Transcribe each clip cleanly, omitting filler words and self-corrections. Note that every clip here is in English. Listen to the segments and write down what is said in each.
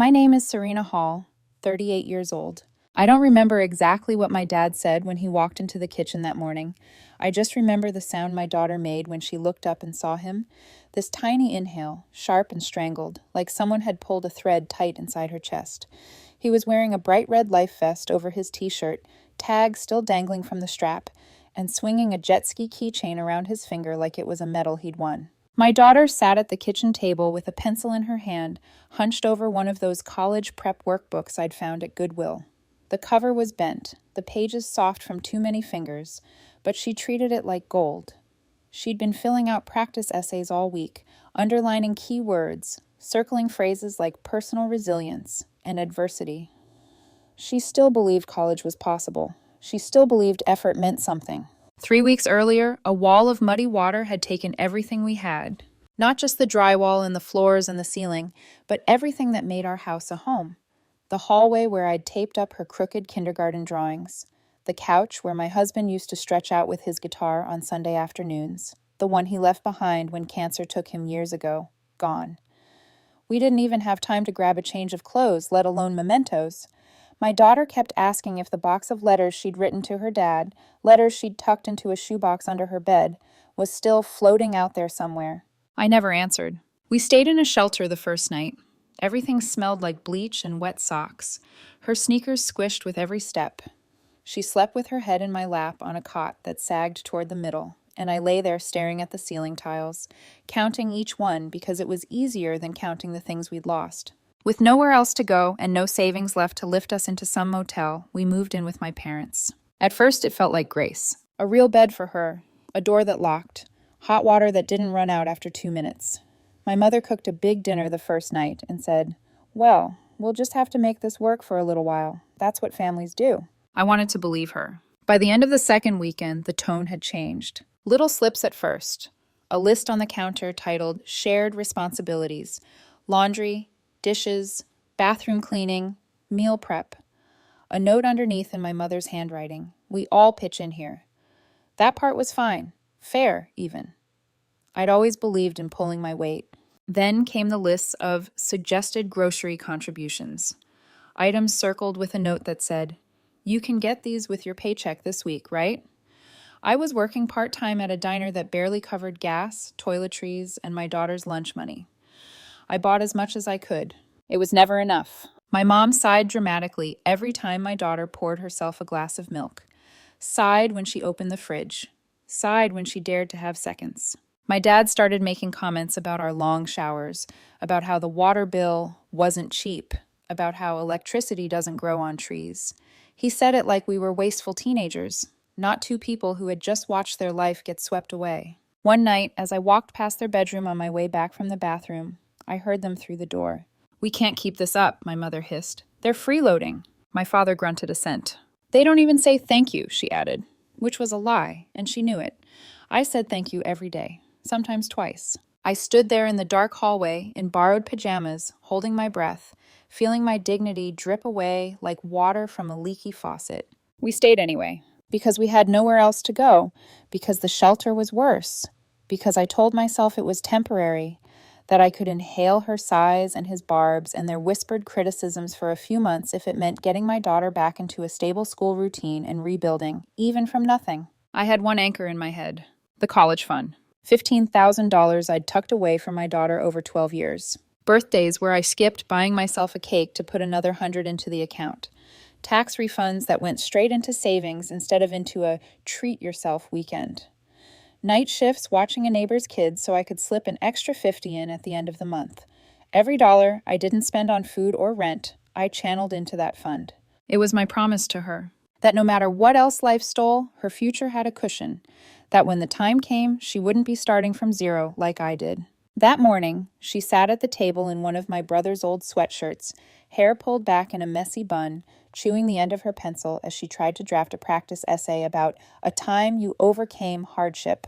My name is Serena Hall, 38 years old. I don't remember exactly what my dad said when he walked into the kitchen that morning. I just remember the sound my daughter made when she looked up and saw him. This tiny inhale, sharp and strangled, like someone had pulled a thread tight inside her chest. He was wearing a bright red life vest over his t-shirt, tag still dangling from the strap, and swinging a jet ski keychain around his finger like it was a medal he'd won. My daughter sat at the kitchen table with a pencil in her hand, hunched over one of those college prep workbooks I'd found at Goodwill. The cover was bent, the pages soft from too many fingers, but she treated it like gold. She'd been filling out practice essays all week, underlining key words, circling phrases like personal resilience and adversity. She still believed college was possible. She still believed effort meant something. 3 weeks earlier, a wall of muddy water had taken everything we had. Not just the drywall and the floors and the ceiling, but everything that made our house a home. The hallway where I'd taped up her crooked kindergarten drawings. The couch where my husband used to stretch out with his guitar on Sunday afternoons. The one he left behind when cancer took him years ago. Gone. We didn't even have time to grab a change of clothes, let alone mementos. My daughter kept asking if the box of letters she'd written to her dad, letters she'd tucked into a shoebox under her bed, was still floating out there somewhere. I never answered. We stayed in a shelter the first night. Everything smelled like bleach and wet socks. Her sneakers squished with every step. She slept with her head in my lap on a cot that sagged toward the middle, and I lay there staring at the ceiling tiles, counting each one because it was easier than counting the things we'd lost. With nowhere else to go and no savings left to lift us into some motel, we moved in with my parents. At first, it felt like grace. A real bed for her, a door that locked, hot water that didn't run out after 2 minutes. My mother cooked a big dinner the first night and said, "Well, we'll just have to make this work for a little while. That's what families do." I wanted to believe her. By the end of the second weekend, the tone had changed. Little slips at first. A list on the counter titled Shared Responsibilities, Laundry, Dishes, bathroom cleaning, meal prep. A note underneath in my mother's handwriting. We all pitch in here. That part was fine. Fair, even. I'd always believed in pulling my weight. Then came the lists of suggested grocery contributions. Items circled with a note that said, "You can get these with your paycheck this week, right?" I was working part-time at a diner that barely covered gas, toiletries, and my daughter's lunch money. I bought as much as I could. It was never enough. My mom sighed dramatically every time my daughter poured herself a glass of milk. Sighed when she opened the fridge. Sighed when she dared to have seconds. My dad started making comments about our long showers, about how the water bill wasn't cheap, about how electricity doesn't grow on trees. He said it like we were wasteful teenagers, not two people who had just watched their life get swept away. One night, as I walked past their bedroom on my way back from the bathroom, I heard them through the door. "We can't keep this up," my mother hissed. "They're freeloading." My father grunted assent. "They don't even say thank you," she added, which was a lie, and she knew it. I said thank you every day, sometimes twice. I stood there in the dark hallway in borrowed pajamas, holding my breath, feeling my dignity drip away like water from a leaky faucet. We stayed anyway, because we had nowhere else to go, because the shelter was worse, because I told myself it was temporary, that I could inhale her sighs and his barbs and their whispered criticisms for a few months if it meant getting my daughter back into a stable school routine and rebuilding, even from nothing. I had one anchor in my head, the college fund. $15,000 I'd tucked away for my daughter over 12 years. Birthdays where I skipped buying myself a cake to put another 100 into the account. Tax refunds that went straight into savings instead of into a treat-yourself weekend. Night shifts watching a neighbor's kids so I could slip an extra 50 in at the end of the month. Every dollar I didn't spend on food or rent, I channeled into that fund. It was my promise to her that no matter what else life stole, her future had a cushion, that when the time came, she wouldn't be starting from zero like I did. That morning, she sat at the table in one of my brother's old sweatshirts, hair pulled back in a messy bun, chewing the end of her pencil as she tried to draft a practice essay about a time you overcame hardship.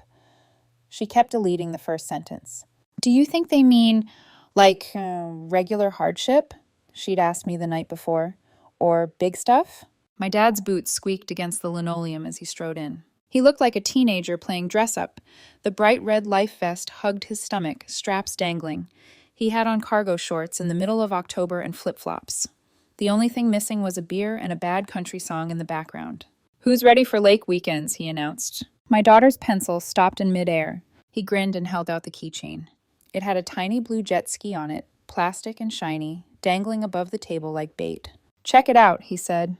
She kept deleting the first sentence. "Do you think they mean, like, regular hardship?" she'd asked me the night before. "Or big stuff?" My dad's boots squeaked against the linoleum as he strode in. He looked like a teenager playing dress-up. The bright red life vest hugged his stomach, straps dangling. He had on cargo shorts in the middle of October and flip-flops. The only thing missing was a beer and a bad country song in the background. "Who's ready for lake weekends?" he announced. My daughter's pencil stopped in midair. He grinned and held out the keychain. It had a tiny blue jet ski on it, plastic and shiny, dangling above the table like bait. "Check it out," he said.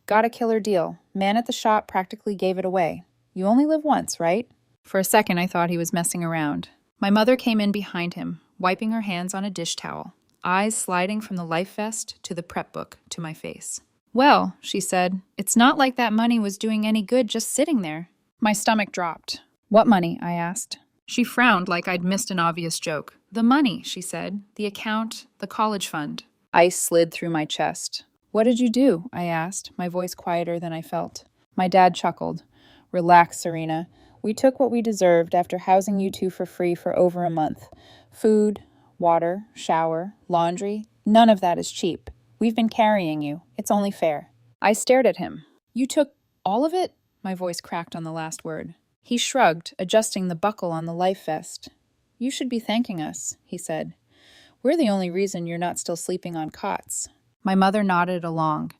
"Got a killer deal. Man at the shop practically gave it away. You only live once, right?" For a second, I thought he was messing around. My mother came in behind him, wiping her hands on a dish towel, eyes sliding from the life vest to the prep book to my face. "Well," she said, "it's not like that money was doing any good just sitting there." My stomach dropped. "What money?" I asked. She frowned like I'd missed an obvious joke. "The money," she said. "The account, the college fund." Ice slid through my chest. "What did you do?" I asked, my voice quieter than I felt. My dad chuckled. "Relax, Serena. We took what we deserved after housing you two for free for over a month. Food, water, shower, laundry, none of that is cheap. We've been carrying you. It's only fair." I stared at him. "You took all of it?" My voice cracked on the last word. He shrugged, adjusting the buckle on the life vest. "You should be thanking us," he said. "We're the only reason you're not still sleeping on cots." My mother nodded along.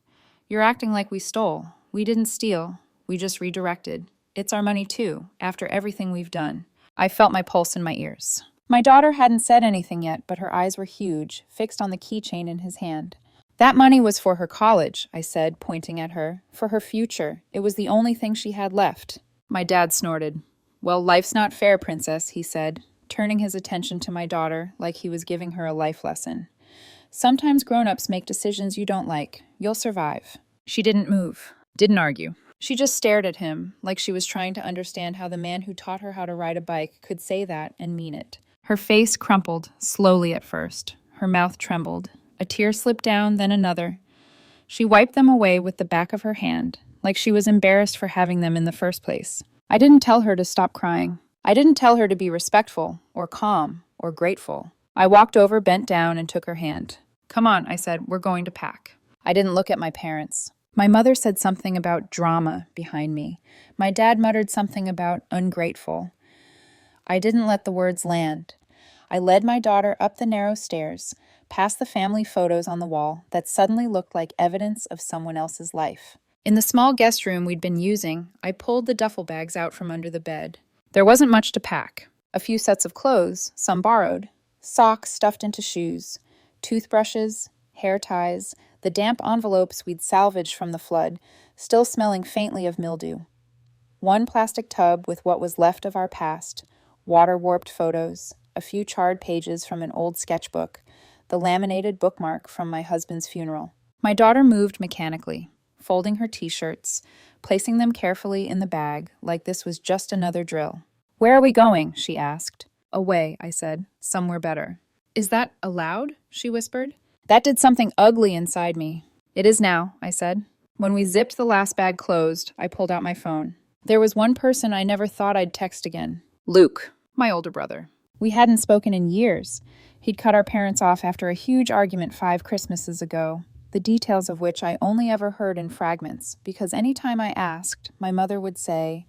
"You're acting like we stole. We didn't steal. We just redirected. It's our money too, after everything we've done." I felt my pulse in my ears. My daughter hadn't said anything yet, but her eyes were huge, fixed on the keychain in his hand. "That money was for her college," I said, pointing at her. "For her future. It was the only thing she had left." My dad snorted. "Well, life's not fair, Princess," he said, turning his attention to my daughter like he was giving her a life lesson. "Sometimes grown-ups make decisions you don't like. You'll survive." She didn't move, didn't argue. She just stared at him, like she was trying to understand how the man who taught her how to ride a bike could say that and mean it. Her face crumpled, slowly at first. Her mouth trembled. A tear slipped down, then another. She wiped them away with the back of her hand, like she was embarrassed for having them in the first place. I didn't tell her to stop crying. I didn't tell her to be respectful, or calm, or grateful. I walked over, bent down, and took her hand. "Come on," I said, "we're going to pack." I didn't look at my parents. My mother said something about drama behind me. My dad muttered something about ungrateful. I didn't let the words land. I led my daughter up the narrow stairs, past the family photos on the wall that suddenly looked like evidence of someone else's life. In the small guest room we'd been using, I pulled the duffel bags out from under the bed. There wasn't much to pack. A few sets of clothes, some borrowed, socks stuffed into shoes, toothbrushes, hair ties, the damp envelopes we'd salvaged from the flood, still smelling faintly of mildew. One plastic tub with what was left of our past, water-warped photos, a few charred pages from an old sketchbook, the laminated bookmark from my husband's funeral. My daughter moved mechanically, folding her t-shirts, placing them carefully in the bag like this was just another drill. "Where are we going?" she asked. "Away," I said. "Somewhere better." "Is that allowed?" she whispered. That did something ugly inside me. "It is now," I said. When we zipped the last bag closed, I pulled out my phone. There was one person I never thought I'd text again. Luke, my older brother. We hadn't spoken in years. He'd cut our parents off after a huge argument 5 Christmases ago, the details of which I only ever heard in fragments, because any time I asked, my mother would say,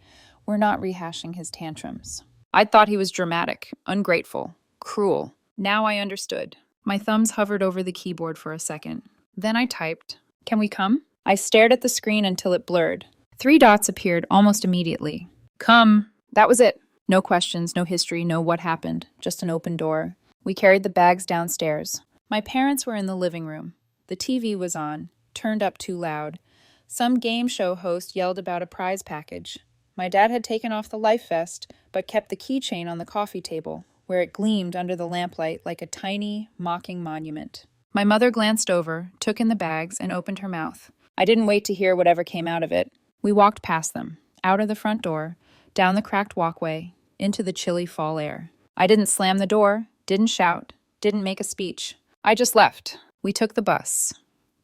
"We're not rehashing his tantrums." I'd thought he was dramatic, ungrateful, cruel. Now I understood. My thumbs hovered over the keyboard for a second. Then I typed, "Can we come?" I stared at the screen until it blurred. 3 dots appeared almost immediately. "Come." That was it. No questions, no history, no what happened. Just an open door. We carried the bags downstairs. My parents were in the living room. The TV was on, turned up too loud. Some game show host yelled about a prize package. My dad had taken off the life vest, but kept the keychain on the coffee table, where it gleamed under the lamplight like a tiny, mocking monument. My mother glanced over, took in the bags, and opened her mouth. I didn't wait to hear whatever came out of it. We walked past them, out of the front door, down the cracked walkway, into the chilly fall air. I didn't slam the door, didn't shout, didn't make a speech. I just left. We took the bus.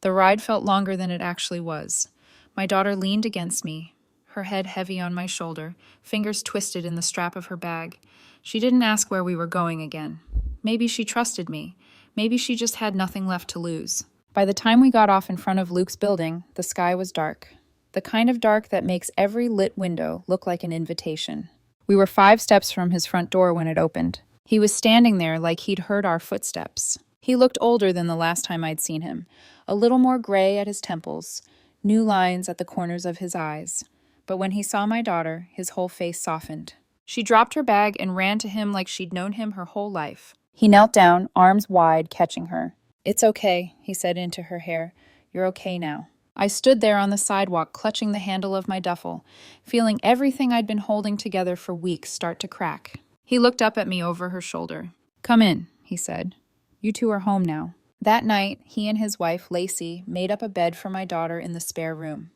The ride felt longer than it actually was. My daughter leaned against me, her head heavy on my shoulder, fingers twisted in the strap of her bag. She didn't ask where we were going again. Maybe she trusted me. Maybe she just had nothing left to lose. By the time we got off in front of Luke's building, the sky was dark. The kind of dark that makes every lit window look like an invitation. We were 5 steps from his front door when it opened. He was standing there like he'd heard our footsteps. He looked older than the last time I'd seen him, a little more gray at his temples, new lines at the corners of his eyes. But when he saw my daughter, his whole face softened. She dropped her bag and ran to him like she'd known him her whole life. He knelt down, arms wide, catching her. "It's okay," he said into her hair. "You're okay now." I stood there on the sidewalk, clutching the handle of my duffel, feeling everything I'd been holding together for weeks start to crack. He looked up at me over her shoulder. "Come in," he said. "You two are home now." That night, he and his wife, Lacey, made up a bed for my daughter in the spare room.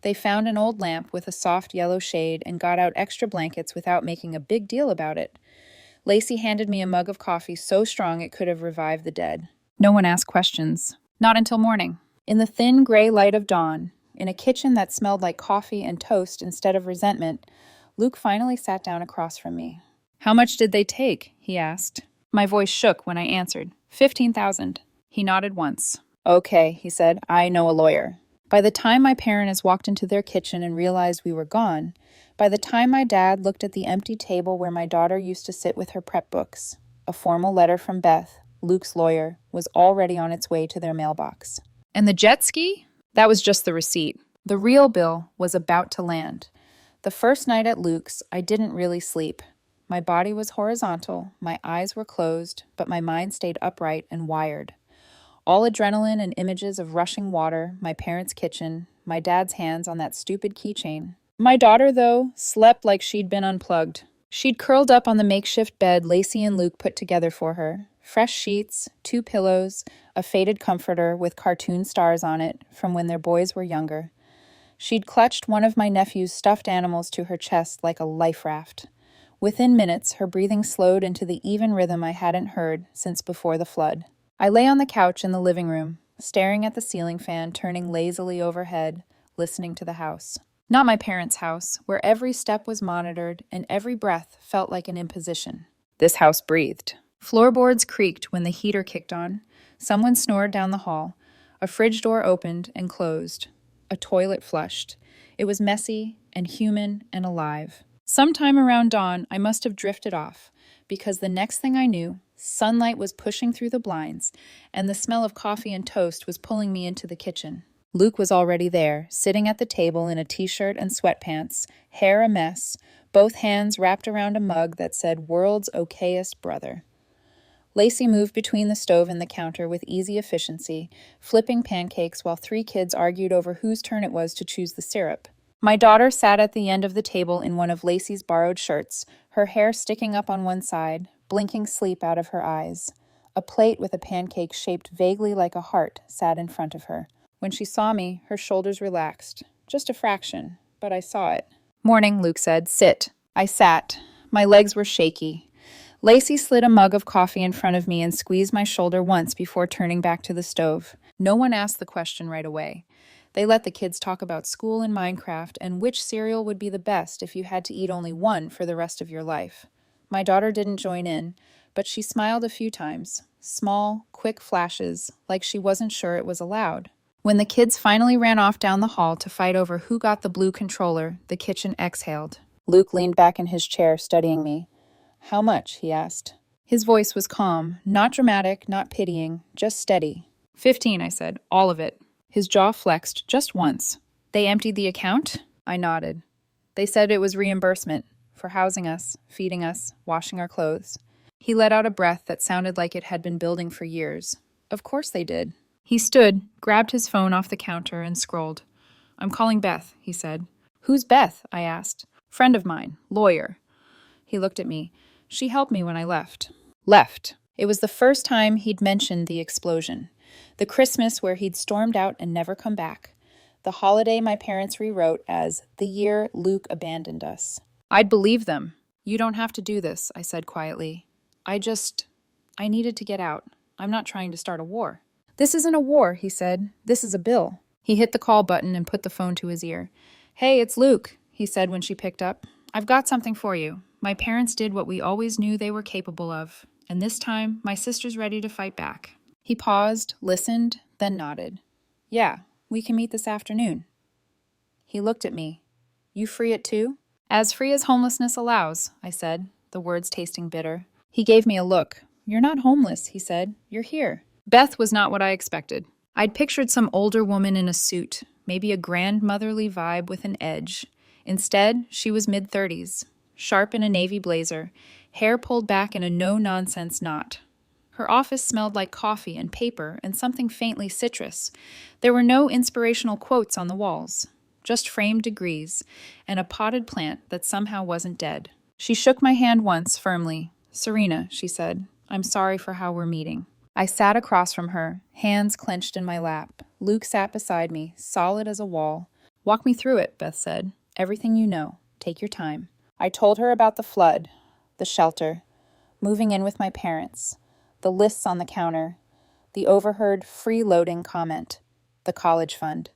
They found an old lamp with a soft yellow shade and got out extra blankets without making a big deal about it. Lacey handed me a mug of coffee so strong it could have revived the dead. No one asked questions. Not until morning. In the thin gray light of dawn, in a kitchen that smelled like coffee and toast instead of resentment, Luke finally sat down across from me. "How much did they take?" he asked. My voice shook when I answered. 15,000. He nodded once. "Okay," he said. "I know a lawyer." By the time my parents walked into their kitchen and realized we were gone, by the time my dad looked at the empty table where my daughter used to sit with her prep books, a formal letter from Beth, Luke's lawyer, was already on its way to their mailbox. And the jet ski? That was just the receipt. The real bill was about to land. The first night at Luke's, I didn't really sleep. My body was horizontal, my eyes were closed, but my mind stayed upright and wired. All adrenaline and images of rushing water, my parents' kitchen, my dad's hands on that stupid keychain. My daughter, though, slept like she'd been unplugged. She'd curled up on the makeshift bed Lacey and Luke put together for her. Fresh sheets, 2 pillows, a faded comforter with cartoon stars on it from when their boys were younger. She'd clutched one of my nephew's stuffed animals to her chest like a life raft. Within minutes, her breathing slowed into the even rhythm I hadn't heard since before the flood. I lay on the couch in the living room, staring at the ceiling fan turning lazily overhead, listening to the house. Not my parents' house, where every step was monitored and every breath felt like an imposition. This house breathed. Floorboards creaked when the heater kicked on. Someone snored down the hall. A fridge door opened and closed. A toilet flushed. It was messy and human and alive. Sometime around dawn, I must have drifted off, because the next thing I knew, sunlight was pushing through the blinds, and the smell of coffee and toast was pulling me into the kitchen. Luke was already there, sitting at the table in a t-shirt and sweatpants, hair a mess, both hands wrapped around a mug that said "World's Okayest Brother." Lacey moved between the stove and the counter with easy efficiency, flipping pancakes while 3 kids argued over whose turn it was to choose the syrup. My daughter sat at the end of the table in one of Lacey's borrowed shirts, her hair sticking up on one side, blinking sleep out of her eyes. A plate with a pancake shaped vaguely like a heart sat in front of her. When she saw me, her shoulders relaxed. Just a fraction, but I saw it. "Morning," Luke said. "Sit." I sat. My legs were shaky. Lacey slid a mug of coffee in front of me and squeezed my shoulder once before turning back to the stove. No one asked the question right away. They let the kids talk about school and Minecraft and which cereal would be the best if you had to eat only one for the rest of your life. My daughter didn't join in, but she smiled a few times. Small, quick flashes, like she wasn't sure it was allowed. When the kids finally ran off down the hall to fight over who got the blue controller, the kitchen exhaled. Luke leaned back in his chair, studying me. "How much?" he asked. His voice was calm, not dramatic, not pitying, just steady. 15, I said. All of it. His jaw flexed just once. "They emptied the account?" I nodded. "They said it was reimbursement for housing us, feeding us, washing our clothes." He let out a breath that sounded like it had been building for years. "Of course they did." He stood, grabbed his phone off the counter, and scrolled. "I'm calling Beth," he said. "Who's Beth?" I asked. "Friend of mine, lawyer." He looked at me. "She helped me when I left." Left. It was the first time he'd mentioned the explosion. The Christmas where he'd stormed out and never come back. The holiday my parents rewrote as the year Luke abandoned us. "I'd believe them. You don't have to do this," I said quietly. I needed to get out. I'm not trying to start a war." "This isn't a war," he said. "This is a bill." He hit the call button and put the phone to his ear. "Hey, it's Luke," he said when she picked up. "I've got something for you. My parents did what we always knew they were capable of, and this time my sister's ready to fight back." He paused, listened, then nodded. "Yeah, we can meet this afternoon." He looked at me. "You free at 2?" "As free as homelessness allows," I said, the words tasting bitter. He gave me a look. "You're not homeless," he said. "You're here." Beth was not what I expected. I'd pictured some older woman in a suit, maybe a grandmotherly vibe with an edge. Instead, she was mid-30s, sharp in a navy blazer, hair pulled back in a no-nonsense knot. Her office smelled like coffee and paper and something faintly citrus. There were no inspirational quotes on the walls, just framed degrees and a potted plant that somehow wasn't dead. She shook my hand once, firmly. "Serena," she said, "I'm sorry for how we're meeting." I sat across from her, hands clenched in my lap. Luke sat beside me, solid as a wall. "Walk me through it," Beth said. "Everything you know. Take your time." I told her about the flood, the shelter, moving in with my parents, the lists on the counter, the overheard freeloading comment, the college fund.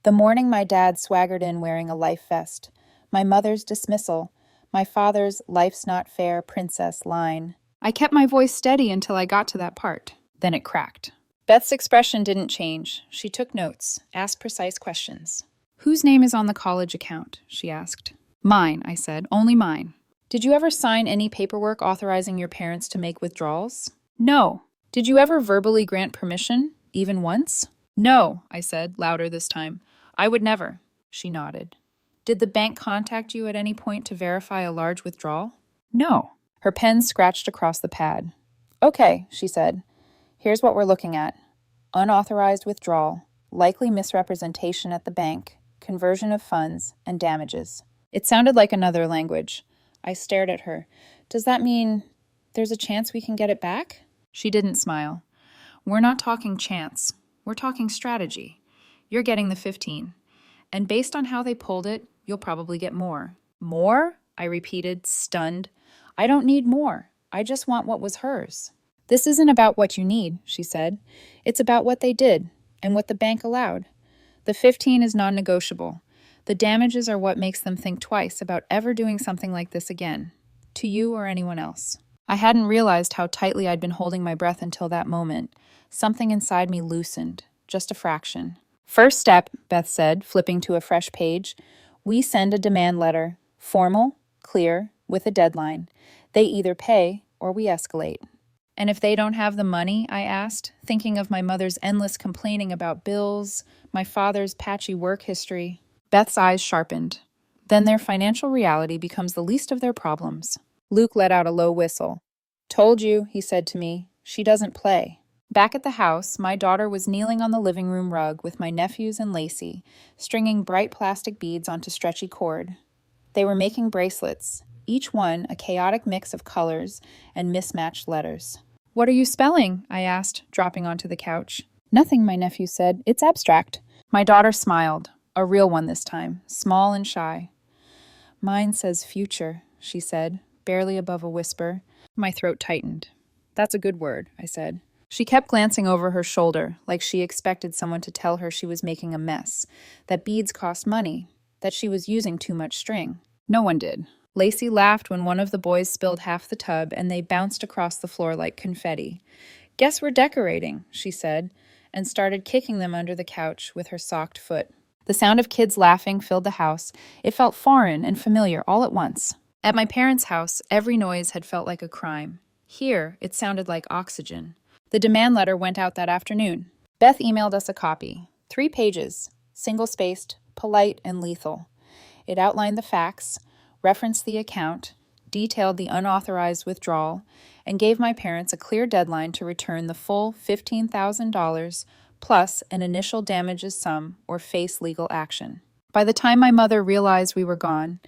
The morning my dad swaggered in wearing a life vest, my mother's dismissal, my father's "life's not fair, princess" line. I kept my voice steady until I got to that part. Then it cracked. Beth's expression didn't change. She took notes, asked precise questions. "Whose name is on the college account?" she asked. "Mine," I said. "Only mine." "Did you ever sign any paperwork authorizing your parents to make withdrawals?" "No." "Did you ever verbally grant permission, even once?" "No," I said, louder this time. "I would never." She nodded. "Did the bank contact you at any point to verify a large withdrawal?" "No." Her pen scratched across the pad. "Okay," she said. "Here's what we're looking at. Unauthorized withdrawal, likely misrepresentation at the bank, conversion of funds, and damages." It sounded like another language. I stared at her. "Does that mean there's a chance we can get it back?" She didn't smile. "We're not talking chance. We're talking strategy. You're getting the 15. And based on how they pulled it, you'll probably get more." "More?" I repeated, stunned. "I don't need more. I just want what was hers." "This isn't about what you need," she said. "It's about what they did and what the bank allowed. The 15 is non-negotiable. The damages are what makes them think twice about ever doing something like this again, to you or anyone else." I hadn't realized how tightly I'd been holding my breath until that moment. Something inside me loosened, just a fraction. "First step," Beth said, flipping to a fresh page. "We send a demand letter, formal, clear, with a deadline. They either pay or we escalate." "And if they don't have the money?" I asked, thinking of my mother's endless complaining about bills, my father's patchy work history. Beth's eyes sharpened. "Then their financial reality becomes the least of their problems." Luke let out a low whistle. "Told you," he said to me. "She doesn't play." Back at the house, my daughter was kneeling on the living room rug with my nephews and Lacey, stringing bright plastic beads onto stretchy cord. They were making bracelets, each one a chaotic mix of colors and mismatched letters. "What are you spelling?" I asked, dropping onto the couch. "Nothing," my nephew said. "It's abstract." My daughter smiled, a real one this time, small and shy. "Mine says future," she said, barely above a whisper. My throat tightened. "That's a good word," I said. She kept glancing over her shoulder, like she expected someone to tell her she was making a mess, that beads cost money, that she was using too much string. No one did. Lacey laughed when one of the boys spilled half the tub and they bounced across the floor like confetti. "Guess we're decorating," she said, and started kicking them under the couch with her socked foot. The sound of kids laughing filled the house. It felt foreign and familiar all at once. At my parents' house, every noise had felt like a crime. Here, it sounded like oxygen. The demand letter went out that afternoon. Beth emailed us a copy. 3 pages, single-spaced, polite, and lethal. It outlined the facts, referenced the account, detailed the unauthorized withdrawal, and gave my parents a clear deadline to return the full $15,000 plus an initial damages sum or face legal action. By the time my mother realized we were gone,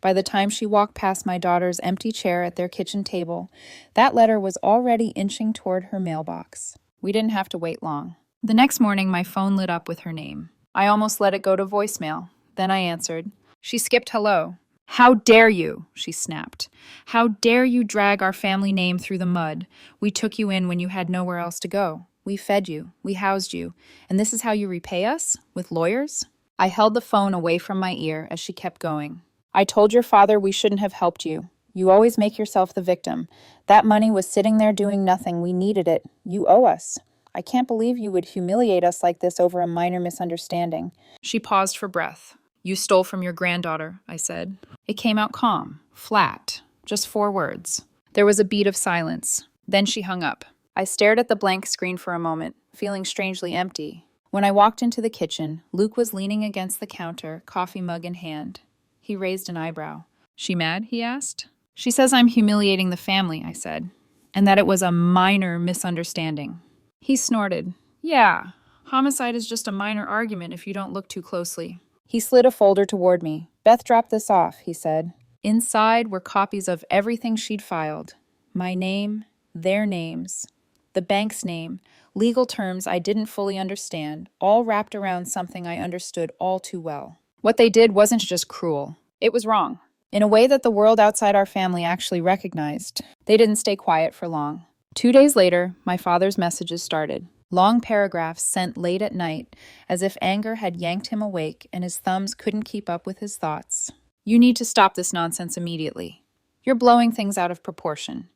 by the time she walked past my daughter's empty chair at their kitchen table, that letter was already inching toward her mailbox. We didn't have to wait long. The next morning, my phone lit up with her name. I almost let it go to voicemail. Then I answered. She skipped hello. "How dare you?" she snapped. "How dare you drag our family name through the mud? We took you in when you had nowhere else to go. We fed you. We housed you. And this is how you repay us? With lawyers?" I held the phone away from my ear as she kept going. "I told your father we shouldn't have helped you. You always make yourself the victim. That money was sitting there doing nothing. We needed it. You owe us. I can't believe you would humiliate us like this over a minor misunderstanding." She paused for breath. "You stole from your granddaughter," I said. It came out calm, flat, just 4 words. There was a beat of silence. Then she hung up. I stared at the blank screen for a moment, feeling strangely empty. When I walked into the kitchen, Luke was leaning against the counter, coffee mug in hand. He raised an eyebrow. "She mad?" he asked. "She says I'm humiliating the family," I said, "and that it was a minor misunderstanding." He snorted. "Yeah, homicide is just a minor argument if you don't look too closely." He slid a folder toward me. "Beth dropped this off," he said. Inside were copies of everything she'd filed. My name, their names, the bank's name, legal terms I didn't fully understand, all wrapped around something I understood all too well. What they did wasn't just cruel. It was wrong. In a way that the world outside our family actually recognized. They didn't stay quiet for long. 2 days later, my father's messages started. Long paragraphs sent late at night, as if anger had yanked him awake and his thumbs couldn't keep up with his thoughts. "You need to stop this nonsense immediately. You're blowing things out of proportion.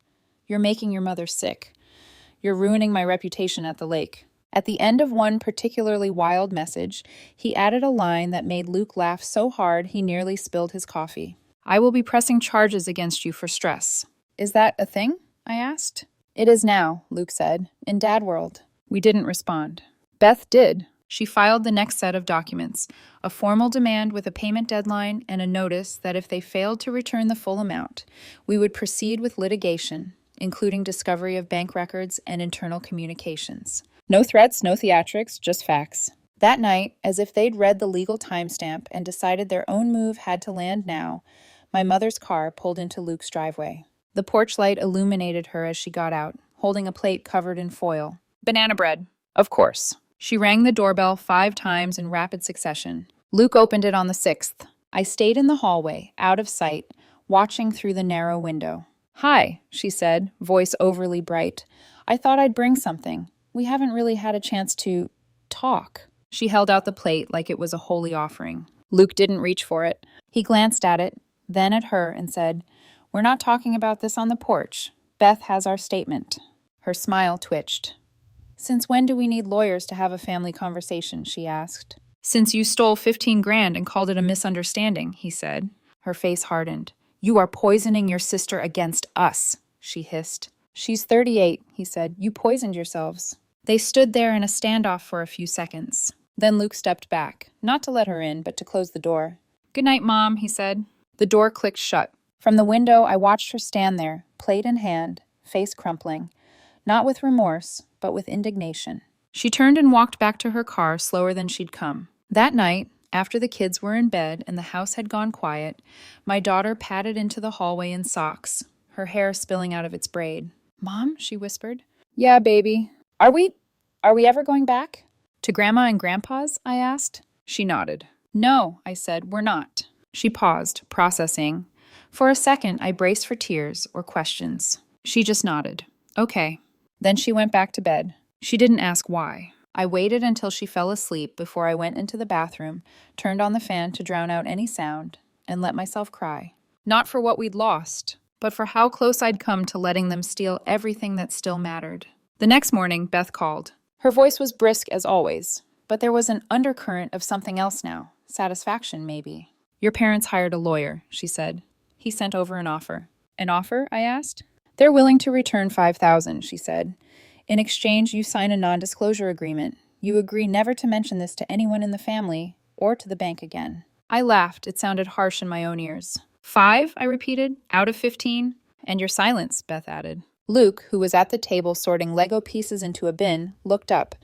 You're making your mother sick. You're ruining my reputation at the lake." At the end of one particularly wild message, he added a line that made Luke laugh so hard he nearly spilled his coffee. "I will be pressing charges against you for stress." "Is that a thing?" I asked. "It is now," Luke said, "in Dad World." We didn't respond. Beth did. She filed the next set of documents, a formal demand with a payment deadline and a notice that if they failed to return the full amount, we would proceed with litigation, including discovery of bank records and internal communications. No threats, no theatrics, just facts. That night, as if they'd read the legal timestamp and decided their own move had to land now, my mother's car pulled into Luke's driveway. The porch light illuminated her as she got out, holding a plate covered in foil. "Banana bread." Of course. She rang the doorbell 5 times in rapid succession. Luke opened it on the 6th. I stayed in the hallway, out of sight, watching through the narrow window. "Hi," she said, voice overly bright. "I thought I'd bring something. We haven't really had a chance to talk." She held out the plate like it was a holy offering. Luke didn't reach for it. He glanced at it, then at her, and said, "We're not talking about this on the porch. Beth has our statement." Her smile twitched. "Since when do we need lawyers to have a family conversation?" she asked. "Since you stole 15 grand and called it a misunderstanding," he said. Her face hardened. "You are poisoning your sister against us," she hissed. "She's 38, he said. "You poisoned yourselves." They stood there in a standoff for a few seconds. Then Luke stepped back, not to let her in, but to close the door. "Good night, Mom," he said. The door clicked shut. From the window, I watched her stand there, plate in hand, face crumpling, not with remorse, but with indignation. She turned and walked back to her car slower than she'd come. That night, after the kids were in bed and the house had gone quiet, my daughter padded into the hallway in socks, her hair spilling out of its braid. "Mom," she whispered. "Yeah, baby. Are we ever going back?" "To Grandma and Grandpa's?" I asked. She nodded. "No," I said, "we're not." She paused, processing. For a second, I braced for tears or questions. She just nodded. "Okay." Then she went back to bed. She didn't ask why. I waited until she fell asleep before I went into the bathroom, turned on the fan to drown out any sound, and let myself cry. Not for what we'd lost, but for how close I'd come to letting them steal everything that still mattered. The next morning, Beth called. Her voice was brisk as always, but there was an undercurrent of something else now. Satisfaction, maybe. "Your parents hired a lawyer," she said. "He sent over an offer." "An offer?" I asked. "They're willing to return $5,000, she said. "In exchange, you sign a non-disclosure agreement. You agree never to mention this to anyone in the family or to the bank again." I laughed. It sounded harsh in my own ears. "5?" I repeated. "Out of 15? "And your silence," Beth added. Luke, who was at the table sorting Lego pieces into a bin, looked up.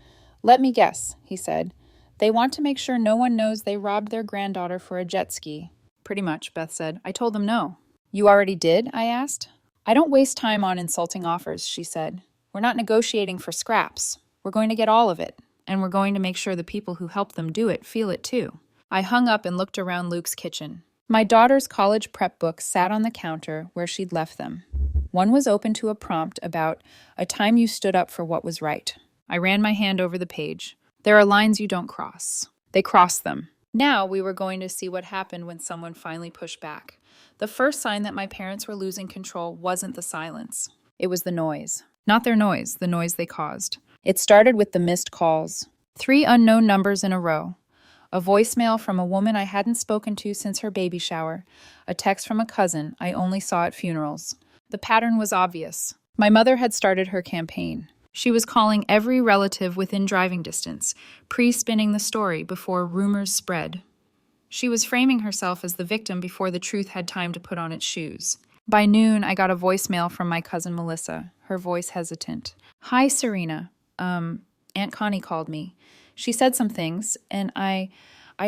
"Let me guess," he said. "They want to make sure no one knows they robbed their granddaughter for a jet ski." "Pretty much," Beth said. "I told them no." "You already did?" I asked. "I don't waste time on insulting offers," she said. "We're not negotiating for scraps. We're going to get all of it, and we're going to make sure the people who helped them do it feel it too." I hung up and looked around Luke's kitchen. My daughter's college prep books sat on the counter where she'd left them. One was open to a prompt about a time you stood up for what was right. I ran my hand over the page. There are lines you don't cross. They crossed them. Now we were going to see what happened when someone finally pushed back. The first sign that my parents were losing control wasn't the silence. It was the noise. Not their noise, the noise they caused. It started with the missed calls. 3 unknown numbers in a row. A voicemail from a woman I hadn't spoken to since her baby shower. A text from a cousin I only saw at funerals. The pattern was obvious. My mother had started her campaign. She was calling every relative within driving distance, pre-spinning the story before rumors spread. She was framing herself as the victim before the truth had time to put on its shoes. By noon, I got a voicemail from my cousin Melissa, her voice hesitant. "Hi, Serena. Aunt Connie called me. She said some things, and I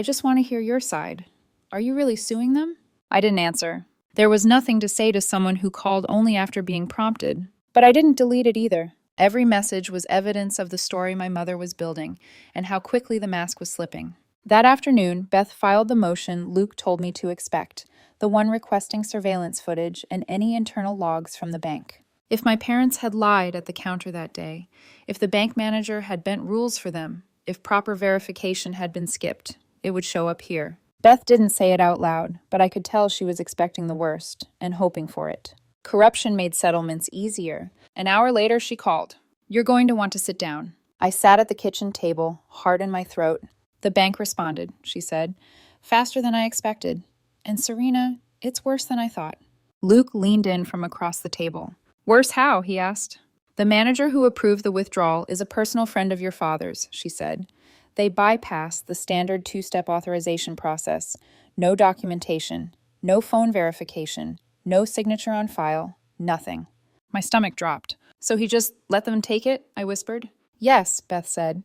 just want to hear your side. Are you really suing them?" I didn't answer. There was nothing to say to someone who called only after being prompted. But I didn't delete it either. Every message was evidence of the story my mother was building and how quickly the mask was slipping. That afternoon, Beth filed the motion Luke told me to expect, the one requesting surveillance footage and any internal logs from the bank. If my parents had lied at the counter that day, if the bank manager had bent rules for them, if proper verification had been skipped, it would show up here. Beth didn't say it out loud, but I could tell she was expecting the worst and hoping for it. Corruption made settlements easier. An hour later, she called. "You're going to want to sit down." I sat at the kitchen table, heart in my throat. "The bank responded," she said, "faster than I expected. And Serena, it's worse than I thought." Luke leaned in from across the table. "Worse how?" he asked. "The manager who approved the withdrawal is a personal friend of your father's," she said. "They bypassed the standard two-step authorization process. No documentation, no phone verification, no signature on file, nothing." My stomach dropped. "So he just let them take it?" I whispered. "Yes," Beth said.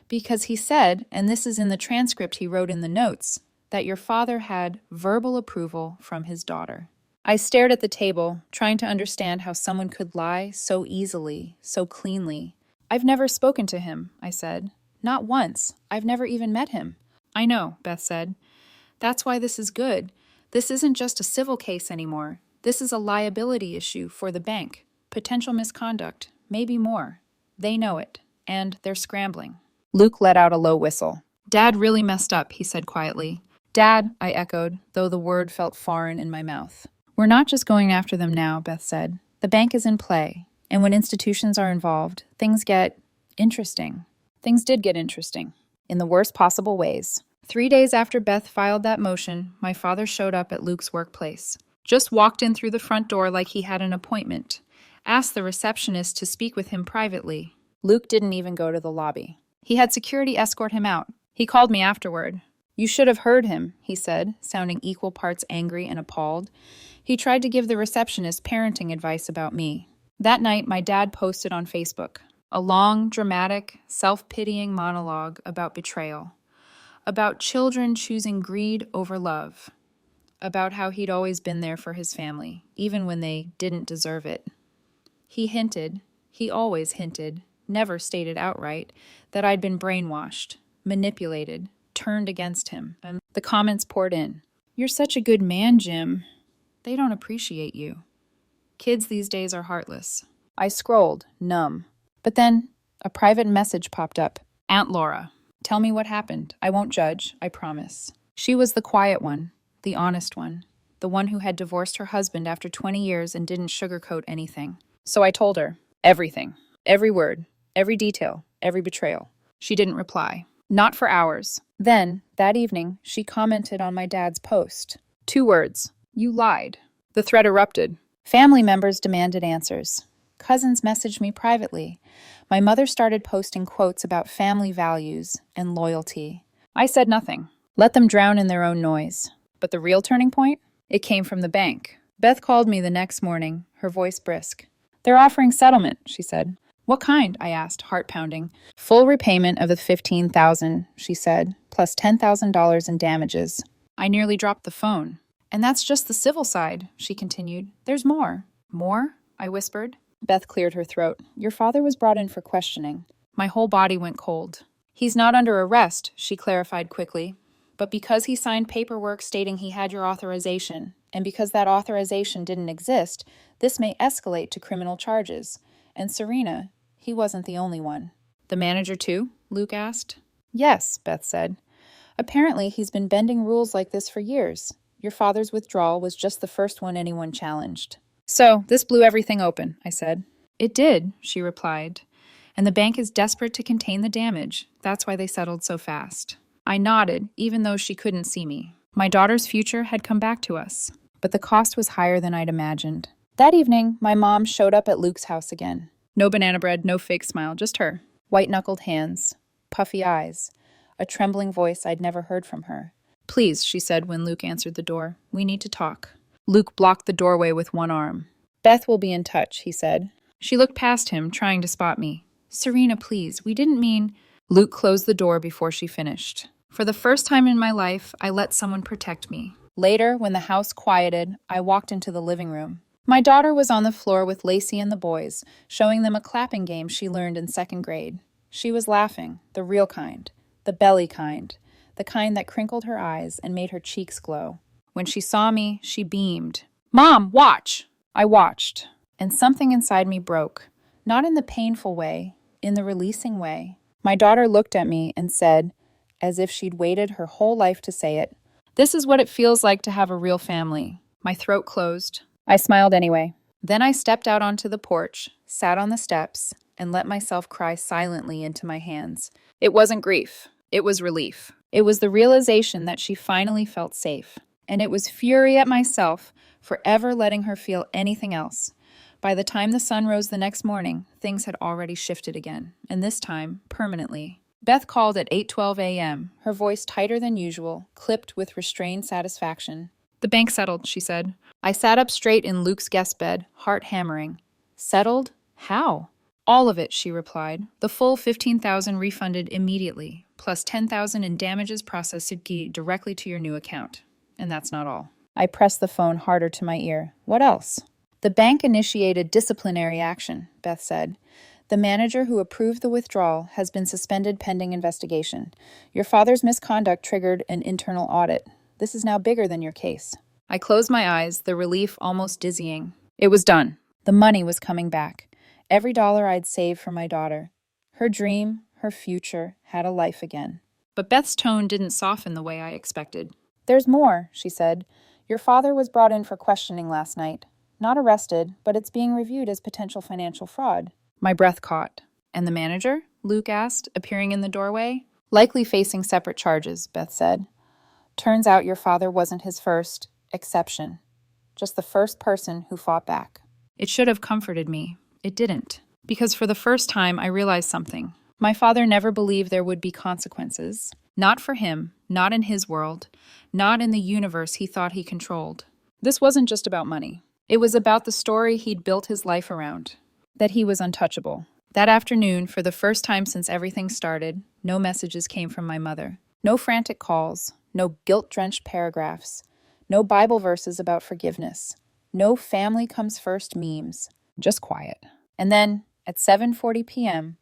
"Because he said, and this is in the transcript he wrote in the notes, that your father had verbal approval from his daughter." I stared at the table, trying to understand how someone could lie so easily, so cleanly. "I've never spoken to him," I said. "Not once. I've never even met him." "I know," Beth said. "That's why this is good. This isn't just a civil case anymore. This is a liability issue for the bank. Potential misconduct, maybe more. They know it, and they're scrambling." Luke let out a low whistle. "Dad really messed up," he said quietly. "Dad," I echoed, though the word felt foreign in my mouth. "We're not just going after them now," Beth said. "The bank is in play, and when institutions are involved, things get interesting." Things did get interesting, in the worst possible ways. 3 days after Beth filed that motion, my father showed up at Luke's workplace. Just walked in through the front door like he had an appointment. Asked the receptionist to speak with him privately. Luke didn't even go to the lobby. He had security escort him out. He called me afterward. "You should have heard him," he said, sounding equal parts angry and appalled. He tried to give the receptionist parenting advice about me. That night, my dad posted on Facebook a long, dramatic, self-pitying monologue about betrayal, about children choosing greed over love, about how he'd always been there for his family, even when they didn't deserve it. He always hinted, never stated outright, that I'd been brainwashed, manipulated, turned against him. And the comments poured in. "You're such a good man, Jim. They don't appreciate you. Kids these days are heartless." I scrolled, numb. But then a private message popped up. "Aunt Laura, tell me what happened. I won't judge, I promise." She was the quiet one, the honest one, the one who had divorced her husband after 20 years and didn't sugarcoat anything. So I told her everything, every word, every detail, every betrayal. She didn't reply. Not for hours. Then, that evening, she commented on my dad's post. 2 words. "You lied." The thread erupted. Family members demanded answers. Cousins messaged me privately. My mother started posting quotes about family values and loyalty. I said nothing. Let them drown in their own noise. But the real turning point? It came from the bank. Beth called me the next morning, her voice brisk. "They're offering settlement," she said. "What kind?" I asked, heart pounding. "Full repayment of the $15,000, she said, plus $10,000 in damages. I nearly dropped the phone. "And that's just the civil side," she continued. "There's more." "More?" I whispered. Beth cleared her throat. "Your father was brought in for questioning." My whole body went cold. "He's not under arrest," she clarified quickly. "But because he signed paperwork stating he had your authorization, and because that authorization didn't exist, this may escalate to criminal charges. And Serena, he wasn't the only one." "The manager too?" Luke asked. "Yes," Beth said. "Apparently he's been bending rules like this for years. Your father's withdrawal was just the first one anyone challenged." "So, this blew everything open," I said. "It did," she replied. "And the bank is desperate to contain the damage. That's why they settled so fast." I nodded, even though she couldn't see me. My daughter's future had come back to us. But the cost was higher than I'd imagined. That evening, my mom showed up at Luke's house again. No banana bread, no fake smile, just her. White-knuckled hands, puffy eyes, a trembling voice I'd never heard from her. "Please," she said when Luke answered the door. "We need to talk." Luke blocked the doorway with one arm. "Beth will be in touch," he said. She looked past him, trying to spot me. "Serena, please, we didn't mean—" Luke closed the door before she finished. For the first time in my life, I let someone protect me. Later, when the house quieted, I walked into the living room. My daughter was on the floor with Lacey and the boys, showing them a clapping game she learned in second grade. She was laughing, the real kind, the belly kind, the kind that crinkled her eyes and made her cheeks glow. When she saw me, she beamed. "Mom, watch!" I watched, and something inside me broke. Not in the painful way, in the releasing way. My daughter looked at me and said, as if she'd waited her whole life to say it, "This is what it feels like to have a real family." My throat closed. I smiled anyway. Then I stepped out onto the porch, sat on the steps, and let myself cry silently into my hands. It wasn't grief. It was relief. It was the realization that she finally felt safe. And it was fury at myself for ever letting her feel anything else. By the time the sun rose the next morning, things had already shifted again, and this time, permanently. Beth called at 8:12 a.m., her voice tighter than usual, clipped with restrained satisfaction. "The bank settled," she said. I sat up straight in Luke's guest bed, heart hammering. "Settled? How?" "All of it," she replied. "The full $15,000 refunded immediately, plus $10,000 in damages processed directly to your new account. And that's not all." I pressed the phone harder to my ear. "What else?" "The bank initiated disciplinary action," Beth said. "The manager who approved the withdrawal has been suspended pending investigation. Your father's misconduct triggered an internal audit. This is now bigger than your case." I closed my eyes, the relief almost dizzying. It was done. The money was coming back. Every dollar I'd saved for my daughter. Her dream, her future, had a life again. But Beth's tone didn't soften the way I expected. "There's more," she said. "Your father was brought in for questioning last night. Not arrested, but it's being reviewed as potential financial fraud." My breath caught. "And the manager?" Luke asked, appearing in the doorway. "Likely facing separate charges," Beth said. "Turns out your father wasn't his first exception. Just the first person who fought back." It should have comforted me. It didn't. Because for the first time, I realized something. My father never believed there would be consequences. Not for him, not in his world, not in the universe he thought he controlled. This wasn't just about money. It was about the story he'd built his life around. That he was untouchable. That afternoon, for the first time since everything started, no messages came from my mother. No frantic calls. No guilt-drenched paragraphs. No Bible verses about forgiveness. No family comes first memes. Just quiet. And then, at 7:40 p.m.,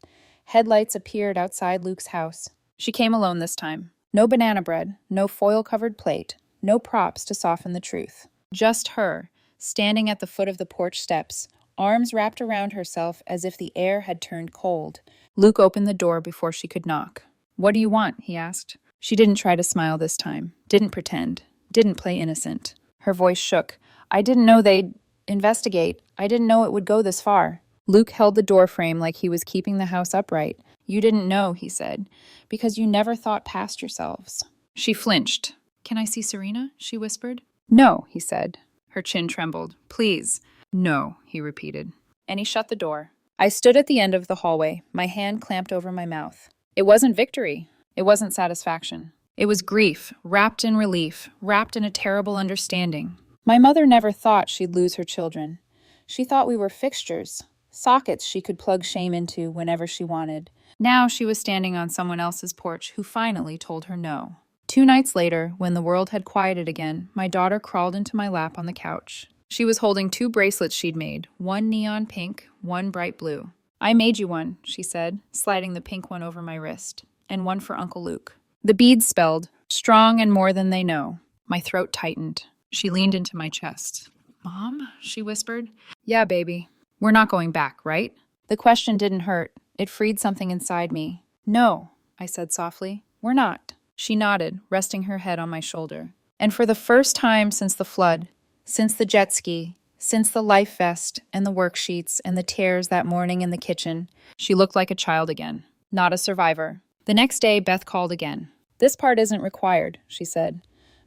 headlights appeared outside Luke's house. She came alone this time. No banana bread, no foil-covered plate, no props to soften the truth. Just her, standing at the foot of the porch steps, arms wrapped around herself as if the air had turned cold. Luke opened the door before she could knock. "What do you want?" he asked. She didn't try to smile this time, didn't pretend, didn't play innocent. Her voice shook. "I didn't know they'd investigate. I didn't know it would go this far." Luke held the doorframe like he was keeping the house upright. "You didn't know," he said, "because you never thought past yourselves." She flinched. "Can I see Serena?" she whispered. "No," he said. Her chin trembled. "Please." "No," he repeated. And he shut the door. I stood at the end of the hallway, my hand clamped over my mouth. It wasn't victory. It wasn't satisfaction. It was grief, wrapped in relief, wrapped in a terrible understanding. My mother never thought she'd lose her children. She thought we were fixtures, sockets she could plug shame into whenever she wanted. Now she was standing on someone else's porch who finally told her no. 2 nights later, when the world had quieted again, my daughter crawled into my lap on the couch. She was holding 2 bracelets she'd made, one neon pink, one bright blue. "I made you one," she said, sliding the pink one over my wrist, "and one for Uncle Luke." The beads spelled, "Strong and more than they know." My throat tightened. She leaned into my chest. "Mom?" she whispered. "Yeah, baby. We're not going back, right?" The question didn't hurt. It freed something inside me. "No," I said softly. "We're not." She nodded, resting her head on my shoulder. And for the first time since the flood, since the jet ski, since the life vest and the worksheets and the tears that morning in the kitchen, she looked like a child again, not a survivor. The next day, Beth called again. "This part isn't required," she said,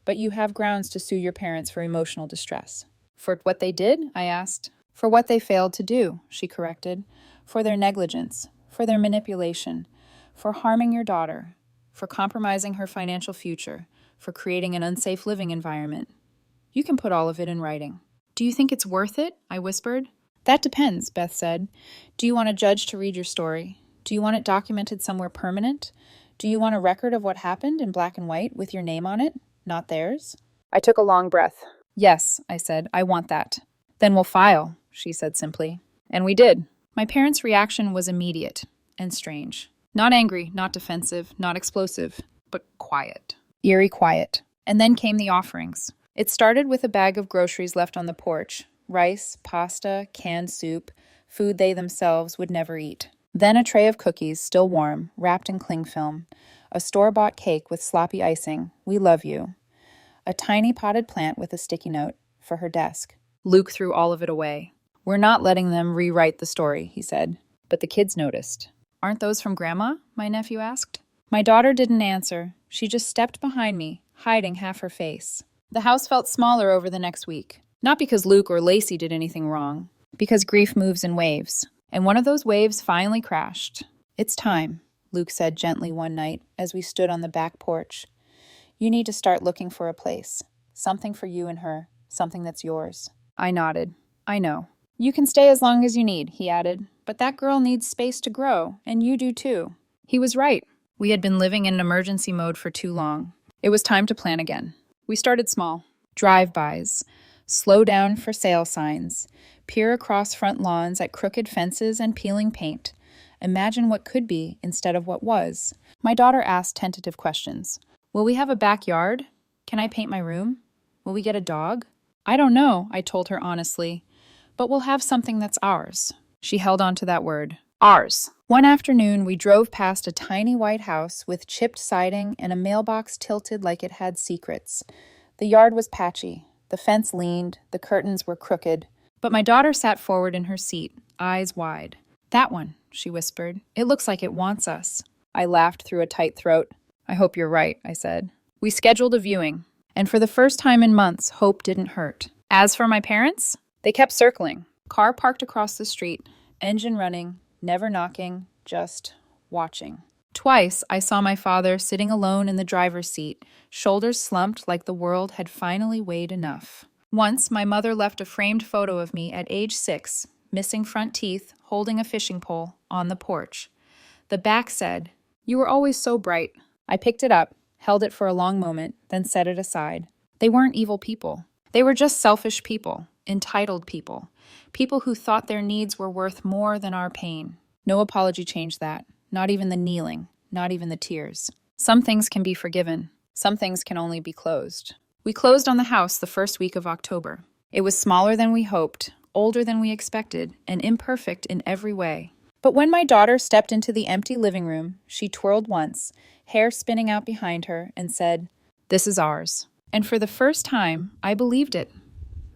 "but you have grounds to sue your parents for emotional distress." For what they did? I asked. For what they failed to do, she corrected. For their negligence, for their manipulation, for harming your daughter, for compromising her financial future, for creating an unsafe living environment. You can put all of it in writing. Do you think it's worth it? I whispered. That depends, Beth said. Do you want a judge to read your story? Do you want it documented somewhere permanent? Do you want a record of what happened in black and white with your name on it, not theirs? I took a long breath. Yes, I said, I want that. Then we'll file, she said simply. And we did. My parents' reaction was immediate and strange. Not angry, not defensive, not explosive, but quiet. Eerie quiet. And then came the offerings. It started with a bag of groceries left on the porch. Rice, pasta, canned soup, food they themselves would never eat. Then a tray of cookies, still warm, wrapped in cling film. A store-bought cake with sloppy icing. We love you. A tiny potted plant with a sticky note for her desk. Luke threw all of it away. We're not letting them rewrite the story, he said. But the kids noticed. Aren't those from Grandma? My nephew asked. My daughter didn't answer. She just stepped behind me, hiding half her face. The house felt smaller over the next week. Not because Luke or Lacey did anything wrong. Because grief moves in waves. And one of those waves finally crashed. It's time, Luke said gently one night as we stood on the back porch. You need to start looking for a place. Something for you and her. Something that's yours. I nodded. I know. You can stay as long as you need, he added. But that girl needs space to grow, and you do too. He was right. We had been living in emergency mode for too long. It was time to plan again. We started small. Drive-bys. Slow down for sale signs. Peer across front lawns at crooked fences and peeling paint. Imagine what could be instead of what was. My daughter asked tentative questions. Will we have a backyard? Can I paint my room? Will we get a dog? I don't know, I told her honestly. But we'll have something that's ours. She held on to that word. Ours. One afternoon, we drove past a tiny white house with chipped siding and a mailbox tilted like it had secrets. The yard was patchy. The fence leaned. The curtains were crooked. But my daughter sat forward in her seat, eyes wide. That one, she whispered. It looks like it wants us. I laughed through a tight throat. I hope you're right, I said. We scheduled a viewing, and for the first time in months, hope didn't hurt. As for my parents, they kept circling. Car parked across the street, engine running, never knocking, just watching. Twice, I saw my father sitting alone in the driver's seat, shoulders slumped like the world had finally weighed enough. Once, my mother left a framed photo of me at age 6, missing front teeth, holding a fishing pole, on the porch. The back said, "You were always so bright." I picked it up, held it for a long moment, then set it aside. They weren't evil people. They were just selfish people, entitled people, people who thought their needs were worth more than our pain. No apology changed that, not even the kneeling, not even the tears. Some things can be forgiven. Some things can only be closed. We closed on the house the first week of October. It was smaller than we hoped, older than we expected, and imperfect in every way. But when my daughter stepped into the empty living room, she twirled once, hair spinning out behind her, and said, "This is ours." And for the first time, I believed it.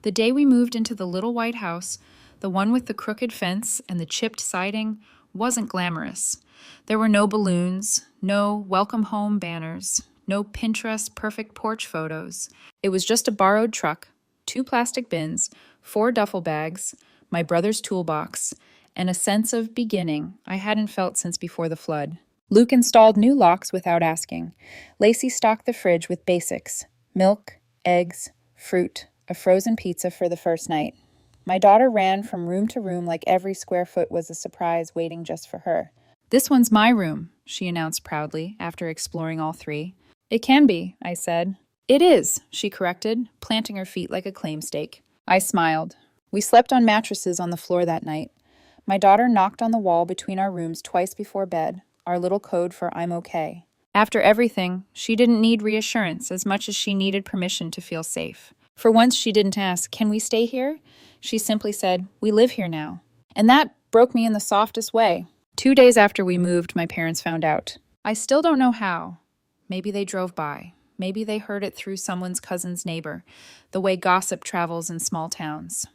The day we moved into the little white house, the one with the crooked fence and the chipped siding, wasn't glamorous. There were no balloons, no welcome home banners, no Pinterest perfect porch photos. It was just a borrowed truck, 2 plastic bins, 4 duffel bags, my brother's toolbox, and a sense of beginning I hadn't felt since before the flood. Luke installed new locks without asking. Lacey stocked the fridge with basics: milk, eggs, fruit, a frozen pizza for the first night. My daughter ran from room to room like every square foot was a surprise waiting just for her. "This one's my room," she announced proudly after exploring all 3. "It can be," I said. "It is," she corrected, planting her feet like a claim stake. I smiled. We slept on mattresses on the floor that night. My daughter knocked on the wall between our rooms twice before bed, our little code for "I'm okay." After everything, she didn't need reassurance as much as she needed permission to feel safe. For once, she didn't ask, "Can we stay here?" She simply said, "We live here now." And that broke me in the softest way. 2 days after we moved, my parents found out. I still don't know how. Maybe they drove by. Maybe they heard it through someone's cousin's neighbor, the way gossip travels in small towns.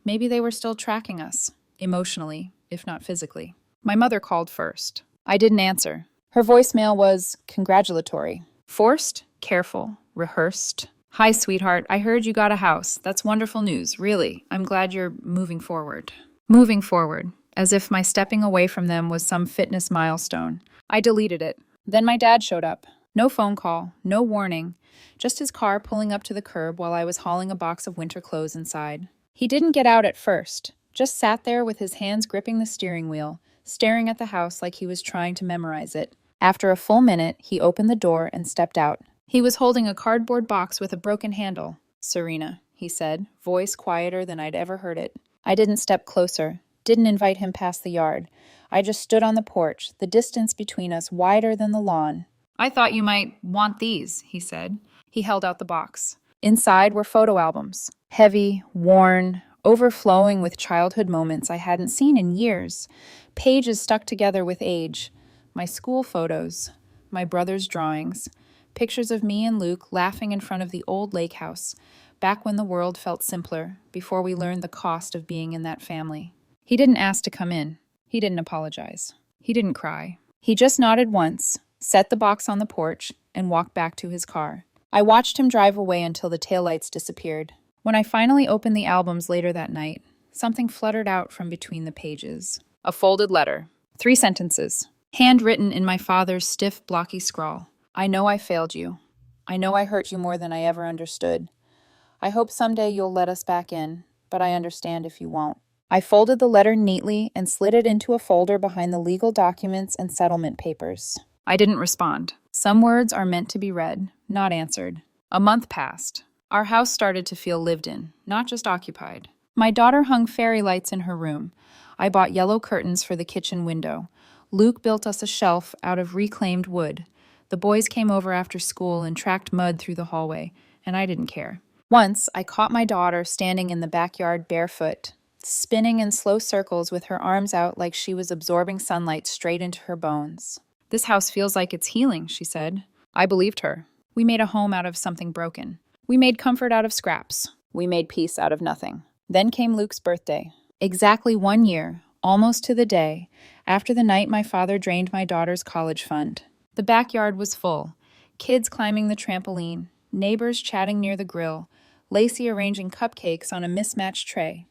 Maybe they were still tracking us, emotionally, if not physically. My mother called first. I didn't answer. Her voicemail was congratulatory. Forced, careful, rehearsed. Hi, sweetheart. I heard you got a house. That's wonderful news, really. I'm glad you're moving forward. Moving forward, as if my stepping away from them was some fitness milestone. I deleted it. Then my dad showed up. No phone call, no warning, just his car pulling up to the curb while I was hauling a box of winter clothes inside. He didn't get out at first, just sat there with his hands gripping the steering wheel, staring at the house like he was trying to memorize it. After a full minute, he opened the door and stepped out. He was holding a cardboard box with a broken handle. "Serena," he said, voice quieter than I'd ever heard it. I didn't step closer, didn't invite him past the yard. I just stood on the porch, the distance between us wider than the lawn. "I thought you might want these," he said. He held out the box. Inside were photo albums, heavy, worn, overflowing with childhood moments I hadn't seen in years, pages stuck together with age, my school photos, my brother's drawings, pictures of me and Luke laughing in front of the old lake house, back when the world felt simpler, before we learned the cost of being in that family. He didn't ask to come in. He didn't apologize. He didn't cry. He just nodded once, set the box on the porch, and walked back to his car. I watched him drive away until the taillights disappeared. When I finally opened the albums later that night, something fluttered out from between the pages. A folded letter. 3 sentences. Handwritten in my father's stiff, blocky scrawl. "I know I failed you. I know I hurt you more than I ever understood. I hope someday you'll let us back in, but I understand if you won't." I folded the letter neatly and slid it into a folder behind the legal documents and settlement papers. I didn't respond. Some words are meant to be read, not answered. A month passed. Our house started to feel lived in, not just occupied. My daughter hung fairy lights in her room. I bought yellow curtains for the kitchen window. Luke built us a shelf out of reclaimed wood. The boys came over after school and tracked mud through the hallway, and I didn't care. Once, I caught my daughter standing in the backyard barefoot, spinning in slow circles with her arms out like she was absorbing sunlight straight into her bones. "This house feels like it's healing," she said. I believed her. We made a home out of something broken. We made comfort out of scraps. We made peace out of nothing. Then came Luke's birthday. Exactly 1 year, almost to the day, after the night my father drained my daughter's college fund. The backyard was full. Kids climbing the trampoline, neighbors chatting near the grill, Lacey arranging cupcakes on a mismatched tray.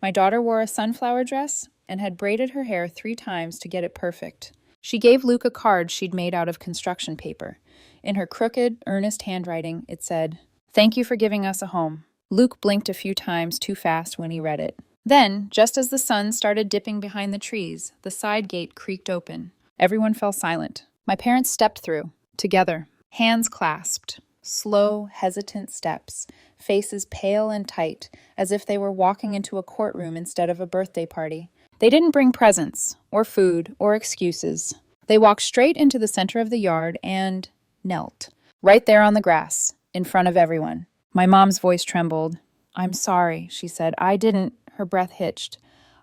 My daughter wore a sunflower dress and had braided her hair 3 times to get it perfect. She gave Luke a card she'd made out of construction paper. In her crooked, earnest handwriting, it said, "Thank you for giving us a home." Luke blinked a few times too fast when he read it. Then, just as the sun started dipping behind the trees, the side gate creaked open. Everyone fell silent. My parents stepped through, together, hands clasped. Slow, hesitant steps, faces pale and tight, as if they were walking into a courtroom instead of a birthday party. They didn't bring presents, or food, or excuses. They walked straight into the center of the yard and knelt, right there on the grass, in front of everyone. My mom's voice trembled. "I'm sorry," she said. Her breath hitched.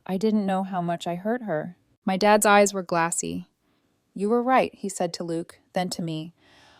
"I didn't know how much I hurt her." My dad's eyes were glassy. "You were right," he said to Luke, then to me.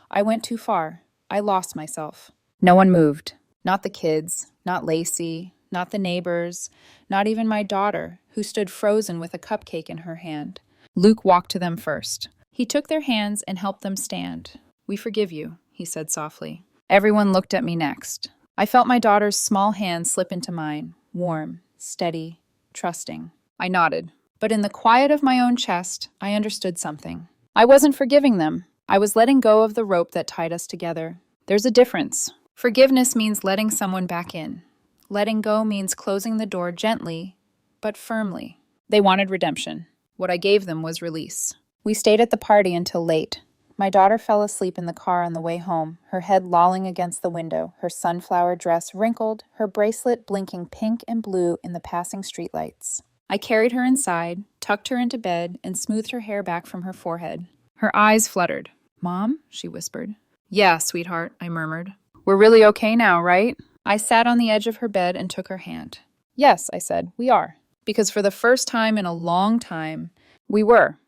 "I went too far. I lost myself." No one moved. Not the kids, not Lacey, not the neighbors, not even my daughter, who stood frozen with a cupcake in her hand. Luke walked to them first. He took their hands and helped them stand. "We forgive you," he said softly. Everyone looked at me next. I felt my daughter's small hand slip into mine, warm, steady, trusting. I nodded. But in the quiet of my own chest, I understood something. I wasn't forgiving them. I was letting go of the rope that tied us together. There's a difference. Forgiveness means letting someone back in. Letting go means closing the door gently, but firmly. They wanted redemption. What I gave them was release. We stayed at the party until late. My daughter fell asleep in the car on the way home, her head lolling against the window, her sunflower dress wrinkled, her bracelet blinking pink and blue in the passing streetlights. I carried her inside, tucked her into bed, and smoothed her hair back from her forehead. Her eyes fluttered. "Mom?" she whispered. "Yeah, sweetheart," I murmured. "We're really okay now, right?" I sat on the edge of her bed and took her hand. "Yes," I said, "we are." Because for the first time in a long time, we were.